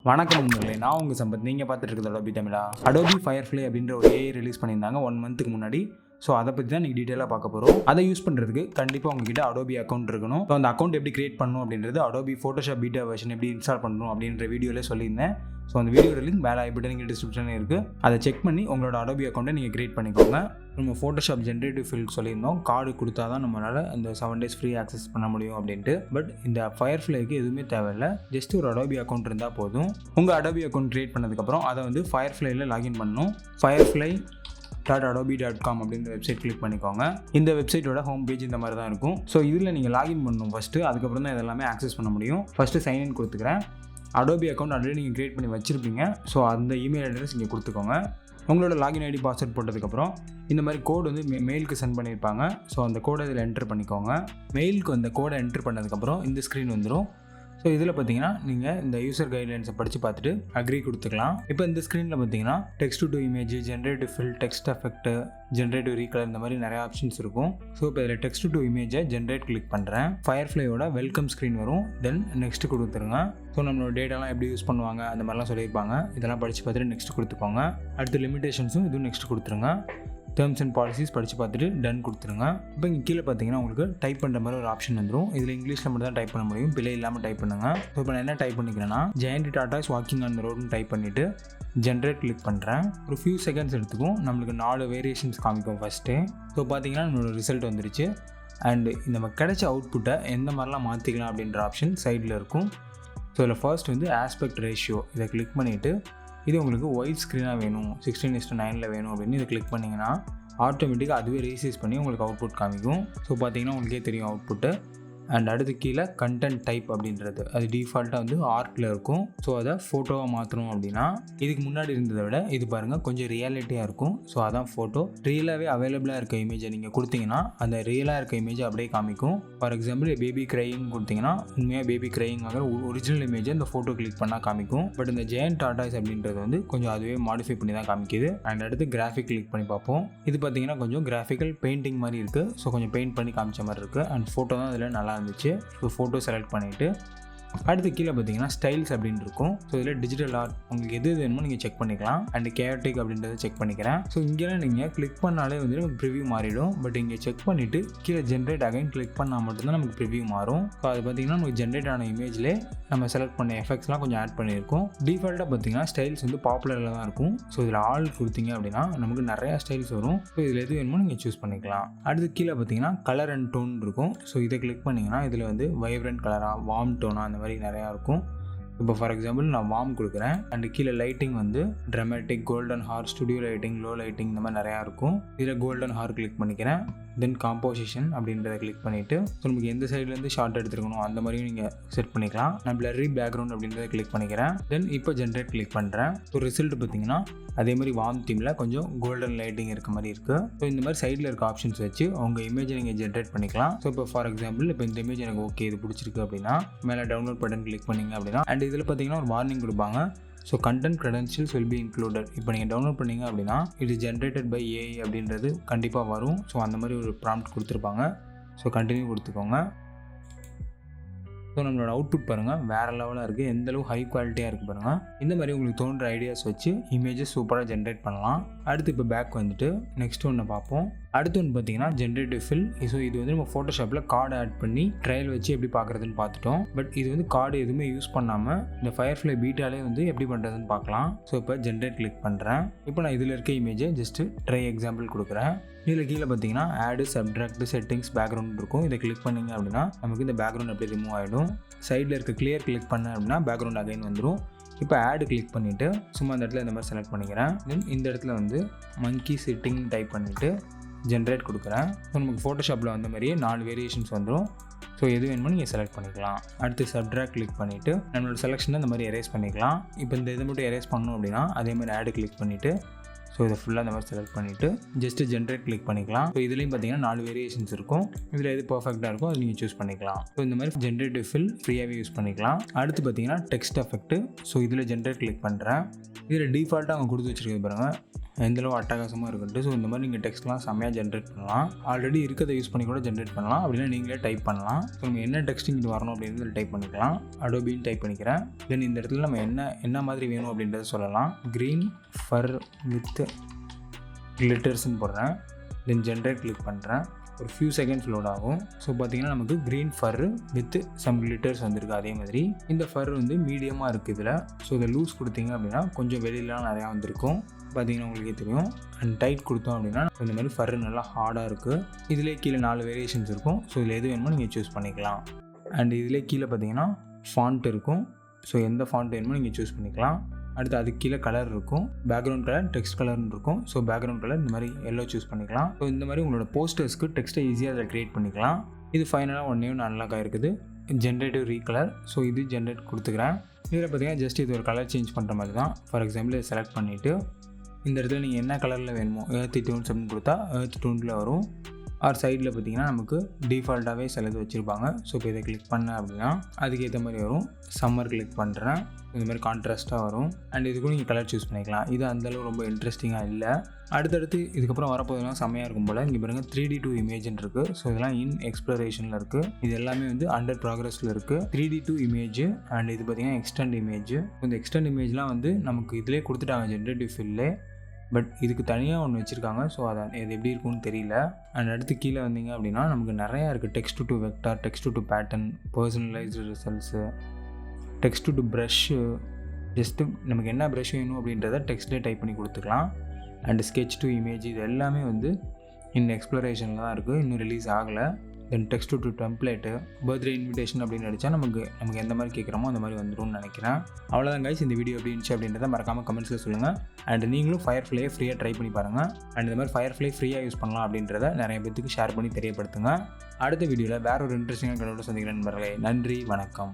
வணக்கம் நண்பர்களே, நான் உங்கள் சம்பத். நீங்கள் பார்த்துட்டு இருக்கிறது Adobe Tamizha. Adobe Firefly அப்படின்ற ஒரு AI ரிலீஸ் பண்ணியிருந்தாங்க 1 மந்த்துக்கு முன்னாடி. ஸோ அதை பற்றி தான் நீங்கள் டீட்டெயிலாக பார்க்க போகிறோம். அதை யூஸ் பண்ணுறதுக்கு கண்டிப்பாக உங்ககிட்ட Adobe அக்கௌண்ட் இருக்கணும். ஸோ அந்த அக்கௌண்ட் எப்படி கிரியேட் பண்ணணும் அப்படின்றது Adobe Photoshop பீட்டா வெர்ஷன் எப்படி இன்ஸ்டால் பண்ணணும் அப்படின்ற வீடியோவில் சொல்லியிருந்தேன். ஸோ அந்த வீடியோட லிங்க் மேலே ஐபட்டனிங் டிஸ்கிரிப்ஷனில் இருக்குது. அதை செக் பண்ணி உங்களோட Adobe அக்கௌண்ட்டை நீங்கள் கிரியேட் பண்ணிக்கோங்க. நம்ம Photoshop Generative Fill சொல்லியிருந்தோம், கார்டு கொடுத்தா தான் நம்மளால் அந்த 7 days ஃப்ரீ ஆக்சஸ் பண்ண முடியும் அப்படின்ட்டு. பட் இந்த Fireflyக்கு எதுவுமே தேவையில்லை, ஜஸ்ட் ஒரு Adobe அக்கௌண்ட் இருந்தால் போதும். உங்கள் Adobe அக்கௌண்ட் கிரியேட் பண்ணதுக்கப்புறம் அதை வந்து Fireflyல லாகின் பண்ணணும். firefly.adobe.com அப்படின்ற வெப்சைட் கிளிக் பண்ணிக்கோங்க. இந்த வெப்சைட்டோட ஹோம் பேஜ் இந்த மாதிரி தான் இருக்கும். ஸோ இதில் நீங்கள் லாகின் பண்ணணும் ஃபஸ்ட்டு, அதுக்கப்புறம் தான் இதெல்லாமே ஆக்சஸ் பண்ண முடியும். ஃபஸ்ட்டு சைன்இன் கொடுத்துக்கிறேன். Adobe அக்கௌண்ட் ஆல்ரெடி நீங்கள் கிரியேட் பண்ணி வச்சுருப்பீங்க. ஸோ அந்த இமெயில் அட்ரஸ் இங்கே கொடுத்துக்கோங்க. உங்களோட லாகின் ஐடி பாஸ்வேர்ட் போட்டதுக்கப்புறம் இந்த மாதிரி கோடு வந்து மெயிலுக்கு சென்ட் பண்ணியிருப்பாங்க. ஸோ அந்த கோடை இதில் என்டர் பண்ணிக்கோங்க. மெயிலுக்கு அந்த கோடை என்டர் பண்ணதுக்கப்புறம் இந்த ஸ்க்ரீன் வந்துடும். ஸோ இதில் பார்த்தீங்கன்னா நீங்கள் இந்த யூசர் கைட்லைன்ஸை படித்து பார்த்துட்டு அக்ரி கொடுத்துக்கலாம். இப்போ இந்த ஸ்க்ரீனில் பார்த்தீங்கன்னா text to image, generative fill, text effect, generative recolour, இந்த மாதிரி நிறைய ஆப்ஷன்ஸ் இருக்கும். ஸோ இப்போ இதில் டெக்ஸ்ட் டு இமேஜை ஜென்ரேட் கிளிக் பண்ணுறேன். ஃபயர்ஃப்ளையோட வெல்கம் ஸ்க்ரீன் வரும். தென் நெக்ஸ்ட் கொடுத்துருங்க. ஸோ நம்மளோட டேட்டாலாம் எப்படி யூஸ் பண்ணுவாங்க அந்த மாதிரிலாம் சொல்லியிருப்பாங்க. இதெல்லாம் படித்து பார்த்துட்டு நெக்ஸ்ட் கொடுத்துக்கோங்க. அடுத்து லிமிடேஷன்ஸும் இதுவும் நெக்ஸ்ட் கொடுத்துருங்க. டேர்ம்ஸ் அண்ட் பாலிசிஸ் படித்து பார்த்துட்டு டன் கொடுத்துருங்க. இப்போ இங்கே கீழே பார்த்தீங்கன்னா உங்களுக்கு டைப் பண்ணுற மாதிரி ஒரு ஆப்ஷன் வந்துடும். இதில் இங்கிலீஷில் மட்டும் தான் டைப் பண்ண முடியும், பிழை இல்லாமல் டைப் பண்ணுங்கள். ஸோ இப்போ நான் என்ன டைப் பண்ணிக்கிறேன்னா, giant tatas walking on the ரோடுன்னு டைப் பண்ணிவிட்டு ஜென்ரேட் கிளிக் பண்ணுறேன். ஒரு ஃபியூ செகண்ட்ஸ் எடுத்துக்கும். நம்மளுக்கு 4 வேரியேஷன்ஸ் காமிக்கும் ஃபஸ்ட்டு. ஸோ பார்த்தீங்கன்னா நம்மளோட ரிசல்ட் வந்துருச்சு. அண்டு நம்ம கிடைச்ச அவுட்புட்டை எந்த மாதிரிலாம் மாற்றிக்கலாம் அப்படின்ற ஆப்ஷன் சைடில் இருக்கும். ஸோ இதில் ஃபர்ஸ்ட் வந்து ஆஸ்பெக்ட் ரேஷியோ, இதை கிளிக் பண்ணிவிட்டு இது உங்களுக்கு ஒயிட் ஸ்க்ரீனாக வேணும், 16:9 வேணும் அப்படின்னு இதை கிளிக் பண்ணிங்கன்னா ஆட்டோமேட்டிக்காக அதுவே ரீசைஸ் பண்ணி உங்களுக்கு அவுட்புட் காமிக்கும். ஸோ பார்த்தீங்கன்னா உங்களுக்கே தெரியும் அவுட்புட்டு. அண்ட் அடுத்து கீழே கண்டென்ட் டைப் அப்படின்றது அது டிஃபால்ட்டாக வந்து ஆர்ட்டில் இருக்கும். ஸோ அதை ஃபோட்டோவாக மாற்றணும் அப்படின்னா இதுக்கு முன்னாடி இருந்ததை விட இது பாருங்கள் கொஞ்சம் ரியாலிட்டியாக இருக்கும். ஸோ அதான் ஃபோட்டோ. ரியலாகவே அவைலபிளாக இருக்க இமேஜை நீங்கள் கொடுத்தீங்கன்னா அந்த ரியலாக இருக்க இமேஜை அப்படியே காமிக்கும். ஃபார் எக்ஸாம்பிள் பேபி க்ரையிங் கொடுத்தீங்கன்னா உண்மையாக பேபி க்ரையிங் ஆகிற ஒரிஜினல் இமேஜை இந்த ஃபோட்டோ கிளிக் பண்ணால் காமிக்கும். பட் இந்த ஜெயண்ட் டாட்டாஸ் அப்படின்றது வந்து கொஞ்சம் அதுவே மாடிஃபை பண்ணி தான் காமிக்குது. அண்ட் அடுத்து கிராஃபிக் கிளிக் பண்ணி பார்ப்போம். இது பார்த்தீங்கன்னா கொஞ்சம் கிராஃபிக்கல் பெயிண்டிங் மாதிரி இருக்குது. ஸோ கொஞ்சம் பெயிண்ட் பண்ணி காமிச்ச மாதிரி இருக்குது. அண்ட் ஃபோட்டோ தான் இதில் நல்லா இருந்துச்சு. ஸோ ஃபோட்டோ செலக்ட் பண்ணிவிட்டு அடுத்து கீழே பார்த்தீங்கன்னா ஸ்டைல்ஸ் அப்படின்னு இருக்கும். ஸோ இதில் டிஜிட்டல் ஆர்ட் உங்களுக்கு எது வேணுமோ நீங்கள் செக் பண்ணிக்கலாம். அண்ட் கேட்டிக் அப்படின்றத செக் பண்ணிக்கிறேன். ஸோ இங்கெல்லாம் நீங்கள் கிளிக் பண்ணாலே வந்து நமக்கு ப்ரிவியூ மாறிடும். பட் இங்கே செக் பண்ணிவிட்டு கீழே ஜென்ரேட் அகைன் கிளிக் பண்ணால் மட்டும்தான் நமக்கு ப்ரிவியூ மாறும். ஸோ அது பார்த்தீங்கன்னா நமக்கு ஜென்ரேட் ஆன இமேஜ்லேயே நம்ம செலக்ட் பண்ண எஃபெக்ட்ஸ்லாம் கொஞ்சம் ஆட் பண்ணியிருக்கோம். டிஃபால்ட்டாக பார்த்தீங்கன்னா ஸ்டைல்ஸ் வந்து பாப்புலரில் தான் இருக்கும். ஸோ இதில் ஆல் கொடுத்தீங்க அப்படின்னா நமக்கு நிறையா ஸ்டைல்ஸ் வரும். ஸோ இதில் எது வேணுமோ நீங்கள் சூஸ் பண்ணிக்கலாம். அடுத்து கீழே பார்த்தீங்கன்னா கலர் அண்ட் டோன் இருக்கும். ஸோ இதை கிளிக் பண்ணிங்கன்னா இதில் வந்து வைப்ரண்ட் கலராக, வார்ம் டோனாக அந்த மாதிரி நிறையா இருக்கும். இப்போ ஃபார் எக்ஸாம்பிள் நான் வார்ம் கொடுக்குறேன். அண்ட் கீழே லைட்டிங் வந்து dramatic, golden hour, studio lighting, low lighting இந்த மாதிரி நிறையா இருக்கும். இதில் கோல்டன் ஹார் கிளிக் பண்ணிக்கிறேன். தென் காம்போசிஷன் அப்படின்றத கிளிக் பண்ணிவிட்டு ஸோ நமக்கு எந்த சைட்லேருந்து ஷார்ட் எடுத்துருக்கணும் அந்த மாதிரியும் நீங்கள் செட் பண்ணிக்கலாம். நான் பிளரி பேக்ரவுண்ட் அப்படின்றத கிளிக் பண்ணிக்கிறேன். தென் இப்போ ஜென்ரேட் கிளிக் பண்ணுறேன். ஸோ ரிசல்ட் பார்த்தீங்கன்னா அதே மாதிரி வார்ம் தீமில் கொஞ்சம் கோல்டன் லைட்டிங் இருக்க மாதிரி இருக்குது. ஸோ இந்த மாதிரி சைடில் இருக்க ஆப்ஷன்ஸ் வச்சு உங்கள் இமேஜை நீங்கள் ஜென்ரேட் பண்ணிக்கலாம். ஸோ இப்போ ஃபார் எக்ஸாம்பிள் இப்போ இந்த இமேஜ் எனக்கு ஓகே இது பிடிச்சிருக்கு அப்படின்னா மேலே டவுன்லோட் பட்டன் கிளிக் பண்ணிங்க அப்படின்னா அண்ட் இதில் பார்த்தீங்கன்னா ஒரு வார்னிங் கொடுப்பாங்க. So content credentials will be included. இப்போ நீங்கள் டவுன்லோட் பண்ணிங்க அப்படின்னா இது ஜென்ரேட்டட் பை ஏஐ அப்படின்றது கண்டிப்பாக வரும். ஸோ அந்த மாதிரி ஒரு ப்ராம்ப்ட் கொடுத்துருப்பாங்க. ஸோ கண்டினியூ கொடுத்துக்கோங்க. ஸோ நம்மளோட அவுட்புட் பாருங்கள் வேறு லெவலாக இருக்குது. எந்தளவு ஹை குவாலிட்டியாக இருக்குது பாருங்கள். இந்த மாதிரி உங்களுக்கு தோன்ற ஐடியாஸ் வச்சு இமேஜஸ் சூப்பராக ஜென்ரேட் பண்ணலாம். அடுத்து இப்போ பேக் வந்துட்டு நெக்ஸ்ட் ஒன்று பார்ப்போம். அடுத்து ஒன்று பார்த்தீங்கன்னா ஜென்ரேட்டிவ் ஃபில். ஸோ இது வந்து நம்ம ஃபோட்டோஷாப்பில் கார்டு ஆட் பண்ணி ட்ரையல் வச்சு எப்படி பார்க்குறதுன்னு பார்த்துட்டோம். பட் இது வந்து கார்டு எதுவுமே யூஸ் பண்ணாமல் இந்த ஃபயர்ஃப்ளை பீட்டாலே வந்து எப்படி பண்ணுறதுன்னு பார்க்கலாம். ஸோ இப்போ ஜென்ரேட் கிளிக் பண்ணுறேன். இப்போ நான் இதில் இருக்க இமேஜை ஜஸ்ட்டு ட்ரை எக்ஸாம்பிள் கொடுக்குறேன். இதில் கீழே பார்த்தீங்கன்னா ஆடு, சப்ட்ராக்ட், செட்டிங்ஸ், பேக்ரவுண்ட் இருக்கும். இதை கிளிக் பண்ணிங்க அப்படின்னா நமக்கு இந்த பேக்ரவுண்ட் அப்படியே ரிமூவ் ஆகிடும். சைடில் இருக்க கிளியர் கிளிக் பண்ண அப்படின்னா பேக்ரவுண்ட் அகைன் வந்துடும். இப்போ ஆடு கிளிக் பண்ணிவிட்டு சும்மா அந்த இடத்துல இந்த மாதிரி செலக்ட் பண்ணிக்கிறேன். தென் இந்த இடத்துல வந்து மங்கி சிட்டிங் டைப் பண்ணிவிட்டு ஜென்ரேட் கொடுக்குறேன். ஸோ நமக்கு ஃபோட்டோஷாப்பில் வந்த மாதிரியே 4 வேரியேஷன்ஸ் வந்துடும். ஸோ எது வேணுமோ நீங்கள் செலக்ட் பண்ணிக்கலாம். அடுத்து சப்ட்ராக்ட் கிளிக் பண்ணிவிட்டு நம்மளோட செலெக்ஷனை இந்த மாதிரி எரேஸ் பண்ணிக்கலாம். இப்போ இந்த இதை மட்டும் எரேஸ் பண்ணணும் அப்படின்னா அதே மாதிரி ஆடு கிளிக் பண்ணிவிட்டு ஸோ இதை ஃபுல்லாக இந்த மாதிரி செலக்ட் பண்ணிவிட்டு ஜஸ்ட்டு ஜென்ரேட் கிளிக் பண்ணிக்கலாம். ஸோ இதுலேயும் பார்த்தீங்கன்னா 4 வேரியேஷன்ஸ் இருக்கும். இதில் எது பர்ஃபெக்டாக இருக்கும் அது நீங்கள் சூஸ் பண்ணிக்கலாம். ஸோ இந்த மாதிரி ஜென்ரேட்டிவ் ஃபில் ஃப்ரீயாகவே யூஸ் பண்ணிக்கலாம். அடுத்து பார்த்தீங்கன்னா டெக்ஸ்ட் எஃபெக்ட். ஸோ இதில் ஜென்ரேட் கிளிக் பண்ணுறேன். இதில் டிஃபால்ட்டாக அவங்க கொடுத்து வச்சுருக்கிறது பாருங்கள் எந்தளவு அட்டகாசமாக இருக்குன்ட்டு. ஸோ இந்த மாதிரி நீங்கள் டெக்ஸ்ட்லாம் செம்மையாக ஜென்ரேட் பண்ணலாம். ஆல்ரெடி இருக்கிறத யூஸ் பண்ணி கூட ஜென்ரேட் பண்ணலாம், அப்படின்னா நீங்களே டைப் பண்ணலாம். ஸோ நம்ம என்ன டெக்ஸ்டிங் இது வரணும் அப்படின்றது டைப் பண்ணிக்கலாம். அடோபின்னு டைப் பண்ணிக்கிறேன். தென் இந்த இடத்துல நம்ம என்ன மாதிரி வேணும் அப்படின்றத சொல்லலாம். க்ரீன் ஃபர் வித் கிளிட்டர்ஸ்ன்னு போடுறேன். தென் ஜென்ரேட் கிளிக் பண்ணுறேன். ஒரு ஃபியூ செகண்ட்ஸ் லோட் ஆகும். ஸோ பார்த்தீங்கன்னா நமக்கு green fur with some glitters வந்திருக்கு. அதே மாதிரி இந்த ஃபர் வந்து மீடியமாக இருக்குது இதில். ஸோ இதை லூஸ் கொடுத்தீங்க அப்படின்னா கொஞ்சம் வெளியிலாம் நிறையா வந்திருக்கும். பார்த்தீங்கன்னா உங்களுக்கே தெரியும். அண்ட் டைட் கொடுத்தோம் அப்படின்னா இந்த மாதிரி ஃபர் நல்லா ஹார்டாக இருக்குது. இதிலே கீழே 4 வேரியேஷன்ஸ் இருக்கும். ஸோ இதில் எது வேணுமோ நீங்கள் சூஸ் பண்ணிக்கலாம். அண்ட் இதிலே கீழே பார்த்தீங்கன்னா ஃபாண்ட் இருக்கும். ஸோ எந்த ஃபாண்ட் வேணுமோ நீங்கள் சூஸ் பண்ணிக்கலாம். அடுத்து அதுக்கு கீழே கலர் இருக்கும். பேக்ரவுண்ட் கலர், டெக்ஸ்ட் கலர்னு இருக்கும். ஸோ பேக்ரவுண்ட் கலர் இந்த மாதிரி எல்லோ சூஸ் பண்ணிக்கலாம். ஸோ இந்த மாதிரி உங்களோட போஸ்டர்ஸ்க்கு டெக்ஸ்ட்டை ஈஸியாக அதில் க்ரியேட் பண்ணிக்கலாம். இது ஃபைனலாக ஒன்றே அன்லாக் இருக்குது. Generative recolour. ஸோ இது ஜென்ரேட் கொடுத்துக்கிறேன். இதில் பார்த்தீங்கன்னா ஜஸ்ட் இது ஒரு கலர் சேஞ்ச் பண்ணுற மாதிரி தான். ஃபார் எக்ஸாம்பிள் இதை செலக்ட் பண்ணிவிட்டு இந்த இடத்துல நீங்கள் என்ன கலரில் வேணுமோ ஏர்த் டோன்ஸ் அப்படின்னு கொடுத்தா ஏர்த் டோனில் வரும். ஆர் சைடில் பார்த்தீங்கன்னா நமக்கு டிஃபால்ட்டாகவே சிலது வச்சுருப்பாங்க. ஸோ இப்போ இதை கிளிக் பண்ணேன் அப்படின்னா அதுக்கேற்ற மாதிரி வரும். சம்மர் கிளிக் பண்ணுறேன். இந்த மாதிரி கான்ட்ராஸ்ட்டாக வரும். அண்ட் இதுக்கும் நீங்கள் கலர் சூஸ் பண்ணிக்கலாம். இது அந்தளவு ரொம்ப இன்ட்ரெஸ்டிங்காக இல்லை. அடுத்தடுத்து இதுக்கப்புறம் வரப்போதெல்லாம் செம்மையாக இருக்கும் போல். இங்கே பாருங்கள் 3D to இமேஜ்னு இருக்குது. ஸோ இதெல்லாம் இன் எக்ஸ்ப்ளரேஷனில் இருக்குது. இது எல்லாமே வந்து அண்டர் ப்ராக்ரஸில் இருக்குது. 3D to இமேஜ் அண்ட் இது பார்த்திங்கன்னா எக்ஸ்டெண்ட் இமேஜ். இந்த எக்ஸ்டெண்ட் இமேஜ்லாம் வந்து நமக்கு இதிலே கொடுத்துட்டாங்க ஜென்ரேட்டிவ் ஃபில்லே. பட் இதுக்கு தனியாக ஒன்று வச்சுருக்காங்க. ஸோ அது எப்படி இருக்குன்னு தெரியல. அண்ட் அடுத்து கீழே வந்தீங்க அப்படின்னா நமக்கு நிறையா இருக்குது. Text to vector, text to pattern, personalised results, text to brush. Just நமக்கு என்ன ப்ரஷ் வேணும் அப்படின்றத டெக்ஸ்ட்லேயே டைப் பண்ணி கொடுத்துக்கலாம். அண்ட் ஸ்கெட்ச் டு இமேஜ் இது எல்லாமே வந்து இன்னும் எக்ஸ்ப்ளரேஷனில் தான் இருக்குது. இன்னும் ரிலீஸ் ஆகலை. Then text to template, birthday invitation அப்படின்னு அடித்தா நமக்கு எந்த மாதிரி கேட்குறோமோ அந்த மாதிரி வந்துடும்னு நினைக்கிறேன். அவ்வளோதான் கைஸ். இந்த வீடியோ எப்படி இருந்துச்சு அப்படின்றத மறக்காமல் கமெண்ட்ஸில் சொல்லுங்கள். அண்ட் நீங்களும் ஃபயர்ஃப்ளையை ஃப்ரீயாக ட்ரை பண்ணி பாருங்கள். அண்ட் இந்த மாதிரி ஃபயர்ஃப்ளை ஃப்ரீயாக யூஸ் பண்ணலாம் அப்படின்றத நிறைய பேருக்கு ஷேர் பண்ணி தெரியப்படுத்துங்க. அடுத்த வீடியோவில் வேற ஒரு இன்ட்ரெஸ்டிங்கான கண்டென்ட் சந்திக்கிறேன் நண்பர்களே. நன்றி, வணக்கம்.